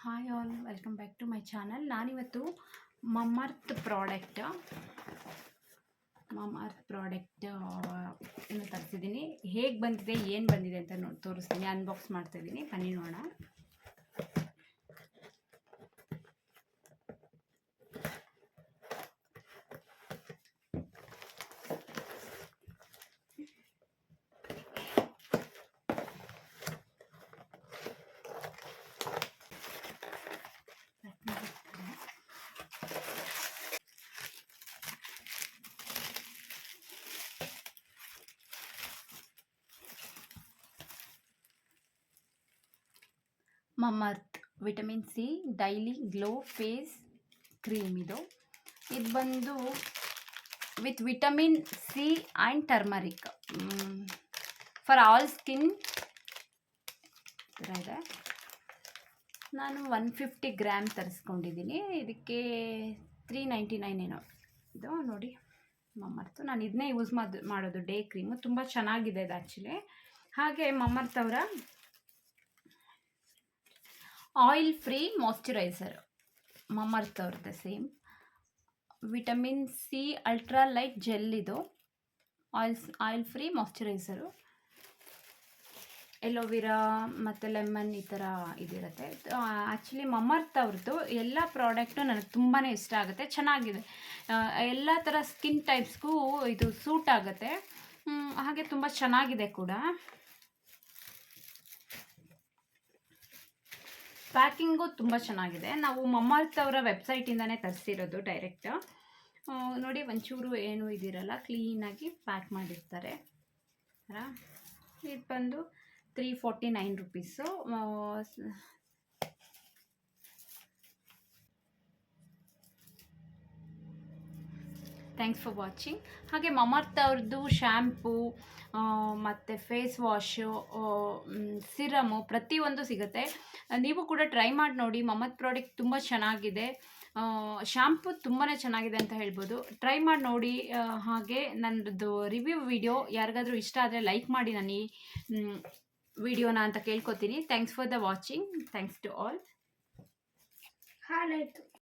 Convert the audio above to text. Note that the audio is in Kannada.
Hi all, welcome back to my channel. ನಾನಿವತ್ತು ಮಮ್ಮರ್ತ್ ಪ್ರಾಡಕ್ಟ್ ಏನು ತರಿಸಿದ್ದೀನಿ. ಹೇಗೆ ಬಂದಿದೆ, ಏನು ಬಂದಿದೆ ಅಂತ ತೋರಿಸ್ತೀನಿ. ಅನ್ಬಾಕ್ಸ್ ಮಾಡ್ತಾಯಿದ್ದೀನಿ, ಬನ್ನಿ ನೋಡೋಣ. Mamaearth vitamin C daily glow face cream. ಇದು ಬಂದು with vitamin C and turmeric for all skin ಇದೆ. ನಾನು 150 ಗ್ರಾಮ್ ತರಿಸ್ಕೊಂಡಿದ್ದೀನಿ. ಇದಕ್ಕೆ 399 ಏನೋ ಇದು ನೋಡಿ. ಮಮ್ಮರ್ತು ನಾನು ಇದನ್ನೇ ಯೂಸ್ ಮಾಡೋದು, ಡೇ ಕ್ರೀಮು. ತುಂಬ ಚೆನ್ನಾಗಿದೆ ಇದು ಆ್ಯಕ್ಚುಲಿ. ಹಾಗೆ ಮಮ್ಮರ್ತ್ ಅವರ ಆಯಿಲ್ ಫ್ರೀ ಮಾಯ್ಶ್ಚರೈಸರ್, ಮಮ್ಮರ್ತ್ ಅವ್ರದ್ದು same vitamin C ultra light gel. ಇದು ಆಯಿಲ್ ಫ್ರೀ ಮಾಯ್ಶ್ಚರೈಸರು. ಎಲೋವಿರಾ ಮತ್ತು ಲೆಮನ್ ಈ ಥರ ಇದಿರುತ್ತೆ. ಆ್ಯಕ್ಚುಲಿ ಮಮ್ಮರ್ತ್ ಅವ್ರದ್ದು ಎಲ್ಲ ಪ್ರಾಡಕ್ಟು ನನಗೆ ತುಂಬಾ ಇಷ್ಟ ಆಗುತ್ತೆ, ಚೆನ್ನಾಗಿದೆ. ಎಲ್ಲ ಥರ ಸ್ಕಿನ್ ಟೈಪ್ಸ್ಗೂ ಇದು ಸೂಟ್ ಆಗುತ್ತೆ. ಹಾಗೆ ತುಂಬ ಚೆನ್ನಾಗಿದೆ ಕೂಡ. ಪ್ಯಾಕಿಂಗು ತುಂಬ ಚೆನ್ನಾಗಿದೆ. ನಾವು ಮಮ್ಮರ್ತ್ ಅವರ ವೆಬ್ಸೈಟಿಂದನೇ ತರಿಸಿರೋದು ಡೈರೆಕ್ಟ್. ನೋಡಿ, ಒಂಚೂರು ಏನೂ ಇದಿರಲ್ಲ, ಕ್ಲೀನಾಗಿ ಪ್ಯಾಕ್ ಮಾಡಿರ್ತಾರೆ. ಇದು ಬಂದು 349 ರುಪೀಸು. Thanks for watching. ಹಾಗೆ ಮಮ್ಮರ್ತ್ ಅವ್ರದ್ದು ಶ್ಯಾಂಪೂ ಮತ್ತು ಫೇಸ್ ವಾಶು, ಸಿರಮು ಪ್ರತಿಯೊಂದು ಸಿಗುತ್ತೆ. ನೀವು ಕೂಡ ಟ್ರೈ ಮಾಡಿ ನೋಡಿ. ಮಮ್ಮರ್ತ್ ಪ್ರಾಡಕ್ಟ್ ತುಂಬ ಚೆನ್ನಾಗಿದೆ. ಶ್ಯಾಂಪು ತುಂಬಾ ಚೆನ್ನಾಗಿದೆ ಅಂತ ಹೇಳ್ಬೋದು. ಟ್ರೈ ಮಾಡಿ ನೋಡಿ. ಹಾಗೆ ನನ್ನದು ರಿವ್ಯೂ ವಿಡಿಯೋ ಯಾರಿಗಾದರೂ ಇಷ್ಟ ಆದರೆ ಲೈಕ್ ಮಾಡಿ ನಾನು ಈ ವಿಡಿಯೋನ ಅಂತ ಕೇಳ್ಕೊತೀನಿ. Thanks for the watching. Thanks to all. ಹಾಳಾಯಿತು.